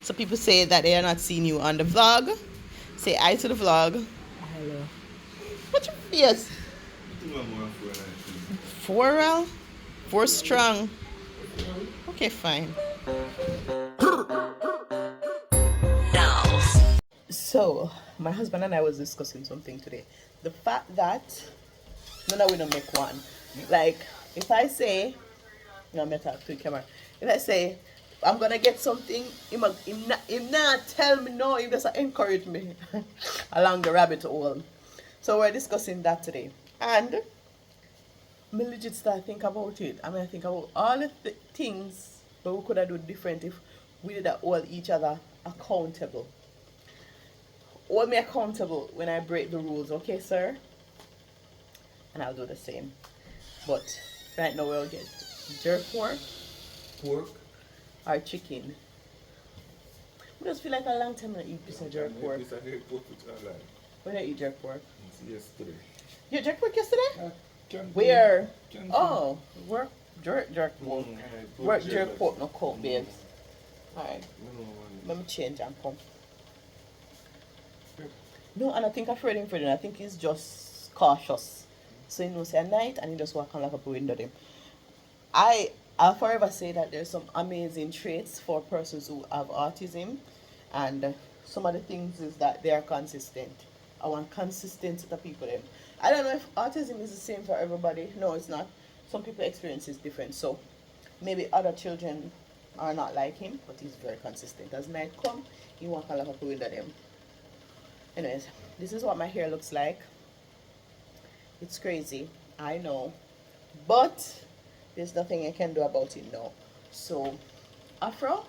So people say that they are not seeing you on the vlog. Say hi to the vlog. Hello. What's your face? Four, Al? Four strong. Okay, fine. So, my husband and I was discussing something today. The fact that, no, we don't make one. Like, if I say, no, I'm going to talk to the camera. If I say, I'm going to get something, him not tell me no, he just encourage me along the rabbit hole. So we're discussing that today. And me legit start think about it. I mean, I think about all the things that we could have done different if we did hold each other accountable. Hold me accountable when I break the rules, okay, sir? And I'll do the same. But right now we'll get jerk pork or chicken. I just feel like a long time I eat piece of jerk pork. When I eat jerk pork? Yesterday. You jerk pork yesterday? Where? Oh, work jerk pork. Work jerk pork, no coke, babes. Alright. Let me change and come. No, and I think I've read him for them. I think he's just cautious. So he knows at night and he just walk on like a window them. I'll forever say that there's some amazing traits for persons who have autism, and some of the things is that they are consistent. I want consistent to people them. I don't know if autism is the same for everybody. No, it's not. Some people experience is different. So maybe other children are not like him, but he's very consistent. As night come, he walk on like a window them. Anyways, this is what my hair looks like. It's crazy, I know, but there's nothing I can do about it now. So, afro.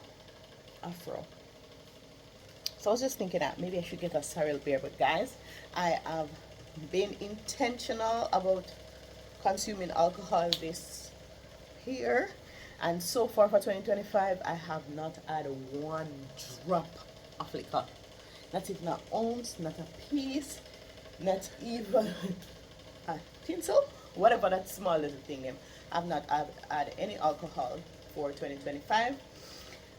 So I was just thinking that maybe I should get a sorrel beer, but guys, I have been intentional about consuming alcohol this year, and so far for 2025, I have not had one drop of liquor. Not even an ounce, not a piece, not even a tinsel, whatever that small little thing. I've not had any alcohol for 2025.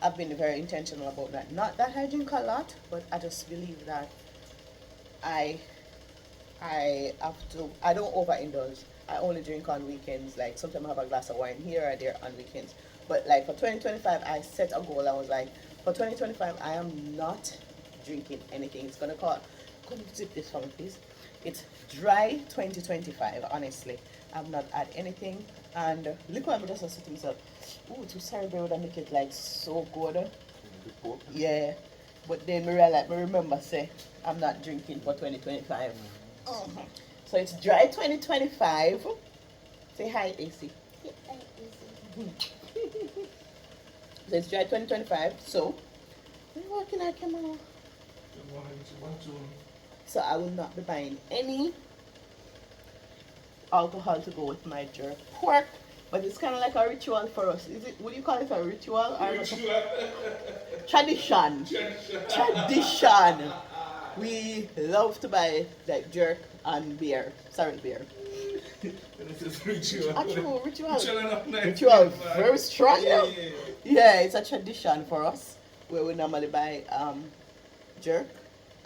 I've been very intentional about that. Not that I drink a lot, but I just believe that I don't overindulge. I only drink on weekends. Like sometimes I have a glass of wine here or there on weekends. But like for 2025, I set a goal. I was like, for 2025, I am not drinking anything. It's gonna call. Come zip this for me, please. It's dry 2025. Honestly, I've not had anything, and look what I'm just saying to myself. Ooh, to sorry, bro, that make it like so good. Yeah, but then me remember say I'm not drinking for 2025. So it's dry 2025. Say hi, AC. Hi, AC. So it's dry 2025. So we're working our camera. So I will not be buying any alcohol to go with my jerk pork, but it's kind of like a ritual for us. Is it? Would you call it a ritual or tradition? Tradition. We love to buy like jerk and beer, sorry, beer. Actual ritual, very strong. Yeah, it's a tradition for us where we normally buy jerk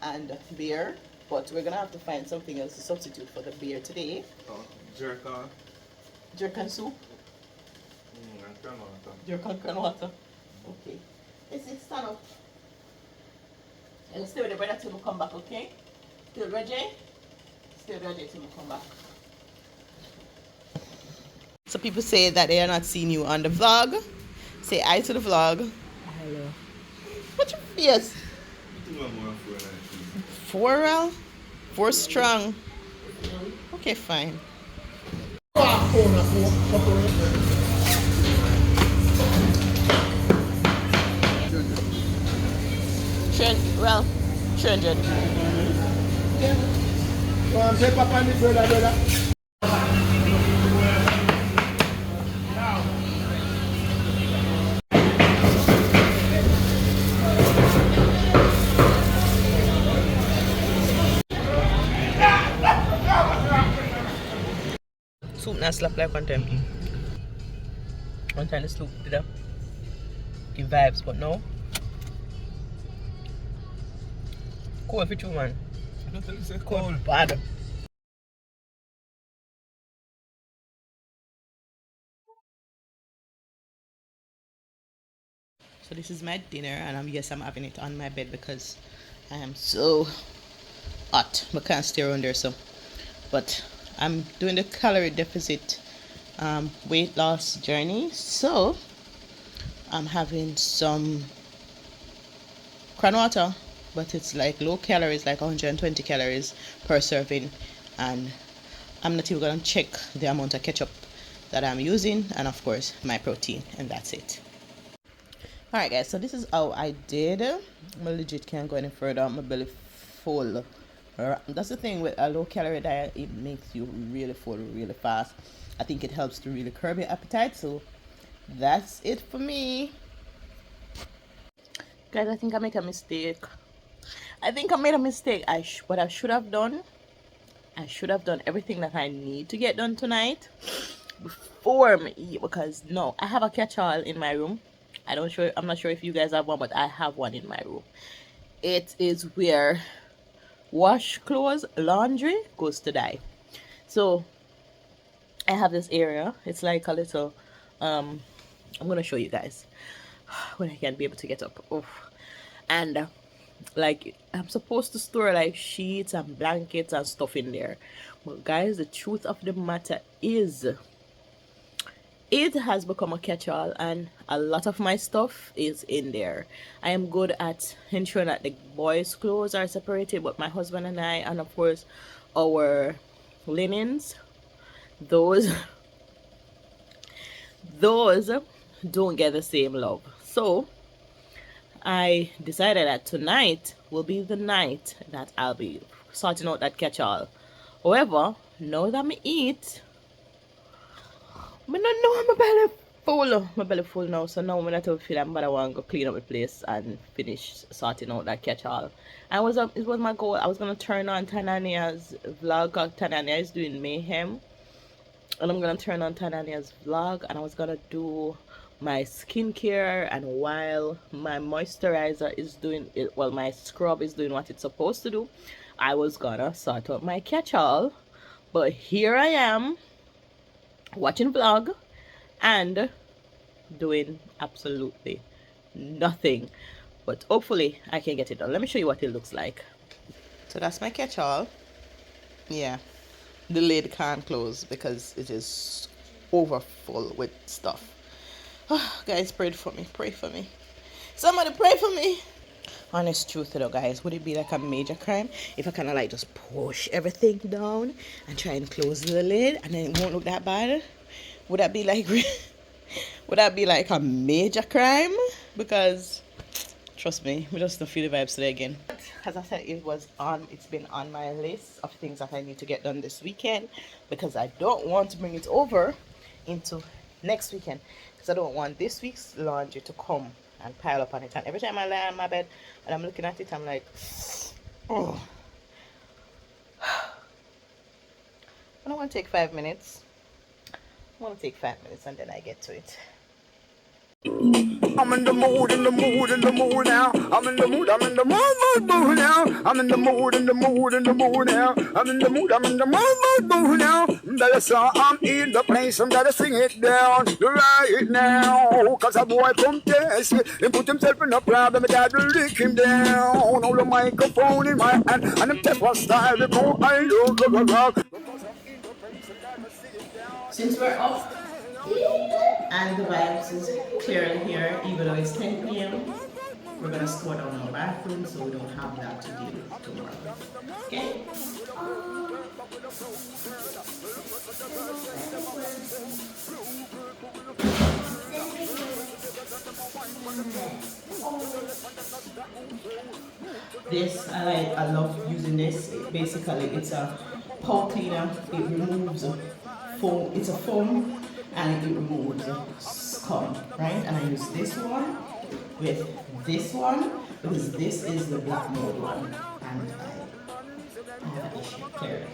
and beer, but we're gonna have to find something else to substitute for the beer today. Jerk on. Jerk and soup. Jerk and can water. Okay. Let's stand up. And stay with the brother till we come back, okay? Still ready? Still ready till we come back. So people say that they are not seeing you on the vlog. Say hi to the vlog. Hello. What's your face? Four, Al? Four strong. Okay, fine. Well, 300. Soup not slap like one time. One time the soup did give vibes, but no. Cool for you, man. I don't think it's a Cool. cold. Bad. So this is my dinner, and yes, I'm having it on my bed because I am so hot. I can't stay around there, so. But I'm doing the calorie deficit weight loss journey, so I'm having some crown water, but it's like low calories, like 120 calories per serving, and I'm not even gonna check the amount of ketchup that I'm using, and of course my protein, and that's it. Alright guys, so this is how I did. I legit can't go any further. My belly full. That's the thing with a low calorie diet, it makes you really full really fast. I think it helps to really curb your appetite, so that's it for me. Guys, I think I made a mistake. What I should have done, I should have done everything that I need to get done tonight before me eat, because no, I have a catch-all in my room. I'm not sure if you guys have one, but I have one in my room. It is where wash clothes, laundry goes to die. So I have this area. It's like a little I'm gonna show you guys when I can be able to get up. Oh. And like I'm supposed to store like sheets and blankets and stuff in there, but guys, the truth of the matter is it has become a catch-all, and a lot of my stuff is in there. I am good at ensuring that the boys' clothes are separated, but my husband and I, and of course our linens, those those don't get the same love. So I decided that tonight will be the night that I'll be sorting out that catch-all. However, now that I eat, I don't know, my belly full. My belly full now, so now I'm not feeling bad. I want to go clean up the place and finish sorting out that catch-all. It was my goal. I was gonna turn on Tanania's vlog. Tanania is doing mayhem, and I'm gonna turn on Tanania's vlog, and I was gonna do my skincare, and while my moisturizer is doing it, well, my scrub is doing what it's supposed to do, I was gonna sort out my catch-all. But here I am watching vlog and doing absolutely nothing, but hopefully I can get it done. Let me show you what it looks like. So that's my catch-all. Yeah, the lid can't close because it is over full with stuff. Oh, guys, pray for me, somebody pray for me. Honest truth though, guys, would it be like a major crime if I kind of like just push everything down and try and close the lid and then it won't look that bad? Would that be like would that be like a major crime? Because trust me, we just don't feel the vibes today again. As I said, it's been on my list of things that I need to get done this weekend, because I don't want to bring it over into next weekend, because I don't want this week's laundry to come and pile up on it. And every time I lie on my bed and I'm looking at it, I'm like, oh. I don't want to take 5 minutes. I want to take 5 minutes and then I get to it. I'm in the mood, in the mood, in the mood now. I'm in the mood, I'm in the mood now. I'm in the mood, in the mood, in the mood now. I'm in the mood, I'm in the mood now. That song I'm in the place, I'm gonna sing it down right now. Cause a boy come test me, he put himself in a problem, and dad will lick him down. All the microphone in my hand, and the test was style, before I look rock. Since we're off and the vibes is clearly here, even though it's 10 p.m., we're gonna store down our bathroom so we don't have that to deal with tomorrow. Okay? This, I love using this. Basically, it's a pole cleaner. It removes foam. It's a foam, and it removes scum, right? And I use this one with this one because this is the black mold one, and I have an issue clearly.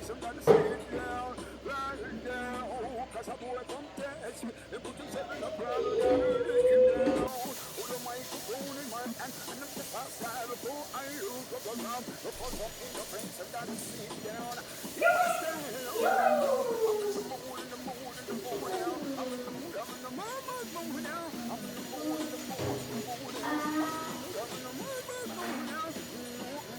somebody sit down, right down. Cause a boy come test me, they put himself in a problem, they're looking down. Hold the microphone in my hand, and I'm just outside before I look up around. Because I'm in the place, somebody sit down. You must stand alone. I'm in the mood, in the mood, in the mood now. I'm in the mood, I'm in the mood now. I'm in the mood, in the mood, in the mood now. I'm in the mood now.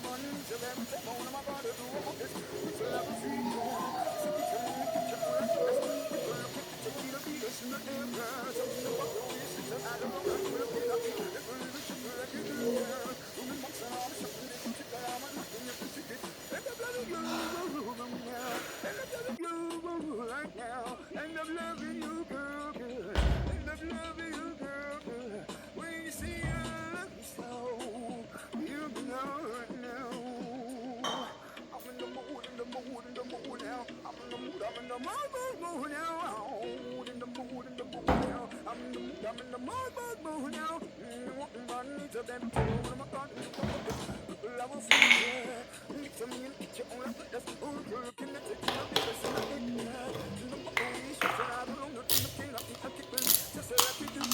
Money to them, take on my body, do all this. It's a level free zone. It's a kitchen, kitchen, full of this. People look at the check, the beat, it's in the air. Something about the way it's a matter of run with a bit of it. It's a little chip, like you do, girl. Women months and all, something they can check out. I'm not in your ticket. And the bloody girl, now. And the bloody girl, right now. And I'm loving you, girl, girl. And I'm loving you, girl, girl. When you see I love you so, you know right now. I'm in the mood, in the mood, in the mood now. I'm in the mood, I'm in the mood now. In the mood, in the mood now. I'm in the mood, I'm in the mood now. Money to them too. Oh my God, people I will see you. Need some in the kitchen, all I put that's food. You're looking at it, you're because I'm not in there. In the mood, she's a lot of long, not in the thing, I think I keep it. Just like you do.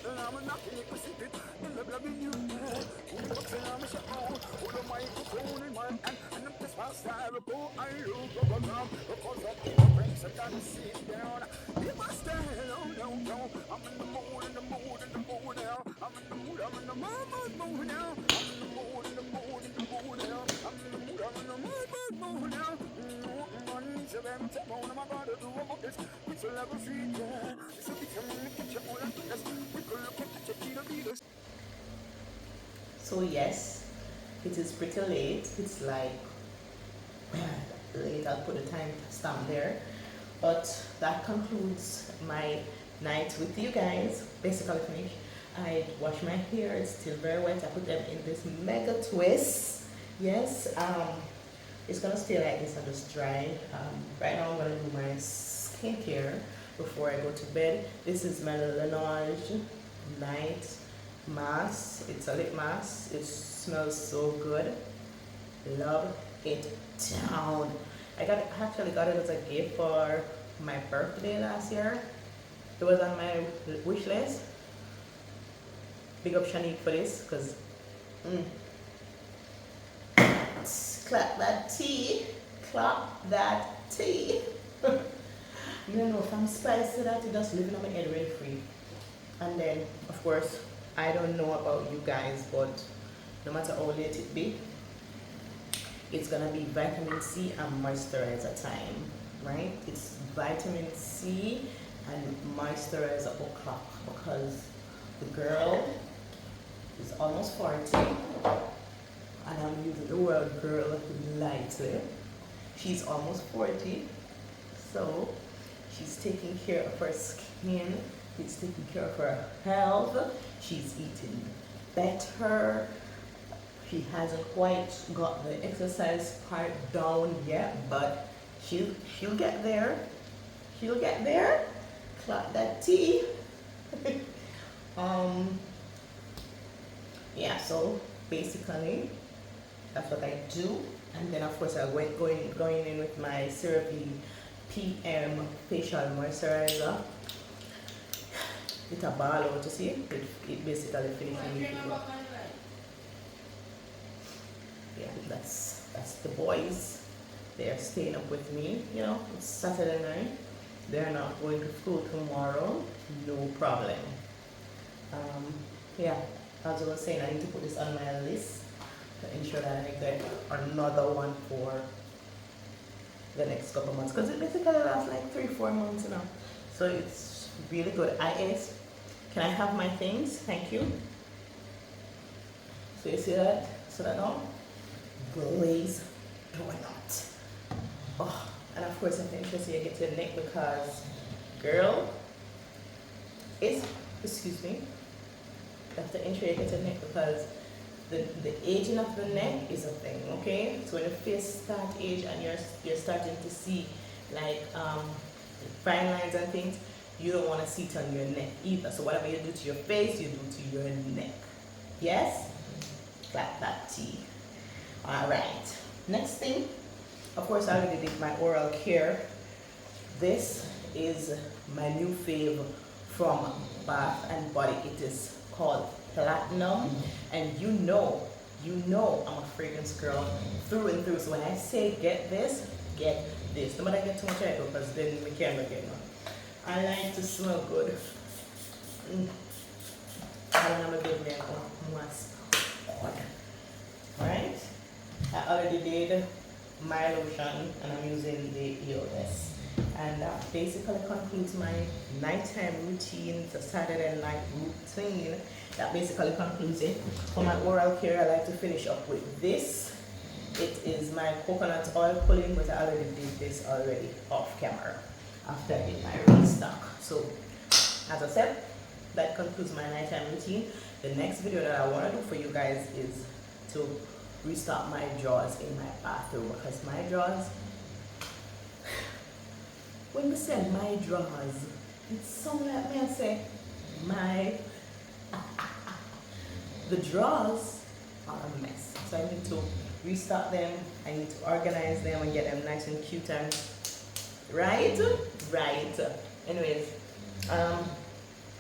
I'm knocking it, pussy bit. And I'm loving you. I'm a shot on. Hold the microphone in my hand. And I'm just outside before I look up around. Because I'm in the place, I gotta sit down. You must stand on, no, no. I'm in the mood, in the mood, in the mood now. I'm in the mood, I'm in the mood now. I'm in the mood, in the mood, in the mood now. I'm in the mood, I'm in the mood now. Money to them, take on my body, do all this. It's a level free, yeah. It's a bit of me, get your own address. We could look at the beat. So yes, it is pretty late. It's like late. I'll put a time stamp there. But that concludes my night with you guys. Basically finished. I washed my hair. It's still very wet. I put them in this mega twist. Yes. It's gonna stay like this and just dry. Right now I'm gonna do my skincare before I go to bed. This is my Laneige night mask. It's a lip mask. It smells so good. Love it down. I actually got it as a gift for my birthday last year. It was on my wish list. Big up Shanique for this, because clap that tea. Clap that tea. I don't know if I'm spicy that it just living on my head real free. And then of course I don't know about you guys, but no matter how late it be, it's gonna be vitamin C and moisturizer time, right? It's vitamin C and moisturizer o'clock because the girl is almost 40 and I'm using the word girl lightly. She's almost 40, so she's taking care of her skin, she's taking care of her health, she's eating better. She hasn't quite got the exercise part down yet, but she'll get there. She'll get there. Clap that tea. Yeah, so basically that's what I do. And then of course I went going in with my CeraVe PM facial moisturizer. It's a ball out, you see? It basically finishes me. Yeah, that's the boys. They're staying up with me. You know, it's Saturday night. They're not going to school tomorrow. No problem. Yeah, as I was saying, I need to put this on my list to ensure that I get another one for the next couple months, because it basically lasts like 3-4 months, you know. So it's really good. IS, can I have my things? Thank you. So you see that? So that now, glaze donut. Oh, and of course I think you get your neck because, girl, it's, excuse me, that's the intro you get your neck because the aging of the neck is a thing, okay? So when your face start age and you're starting to see like fine lines and things, you don't want to see it on your neck either. So whatever you do to your face, you do to your neck. Yes? Clap that tea. All right. Next thing, of course, I already did my oral care. This is my new fave from Bath and Body. It is called Platinum, and you know I'm a fragrance girl through and through. So when I say get this, get this. No matter get too much I do, because then we can't get one. I like to smell good. I don't know if they must. Alright, I already did my lotion and I'm using the EOS. And that basically concludes my nighttime routine. It's a Saturday night routine. That basically concludes it. For my oral care, I like to finish up with this. It is my coconut oil pulling, but I already did this already off camera after I did my restock. So, as I said, that concludes my nighttime routine. The next video that I want to do for you guys is to restock my drawers in my bathroom, because my drawers, when we say my drawers, it's something like me I say my the drawers are a mess. So I need to restock them, I need to organize them and get them nice and cute and right. Anyways,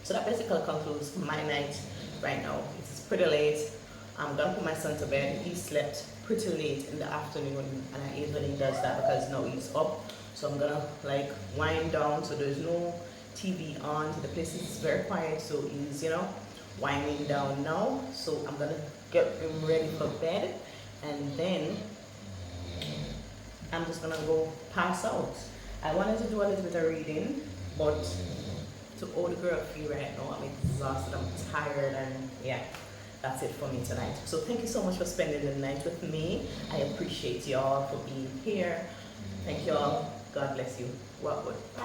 so that basically concludes my night right now. It's pretty late. I'm gonna put my son to bed. He slept pretty late in the afternoon, and I usually does that because now he's up. So I'm gonna like wind down, so there's no TV on. The place is very quiet, so he's, you know, winding down now. So I'm gonna get him ready for bed, and then I'm just gonna go pass out. I wanted to do a little bit of reading, but to old girl feel right now, I'm exhausted, I'm tired, and yeah, that's it for me tonight. So thank you so much for spending the night with me. I appreciate y'all for being here. Thank y'all. God bless you. Well, good. Bye.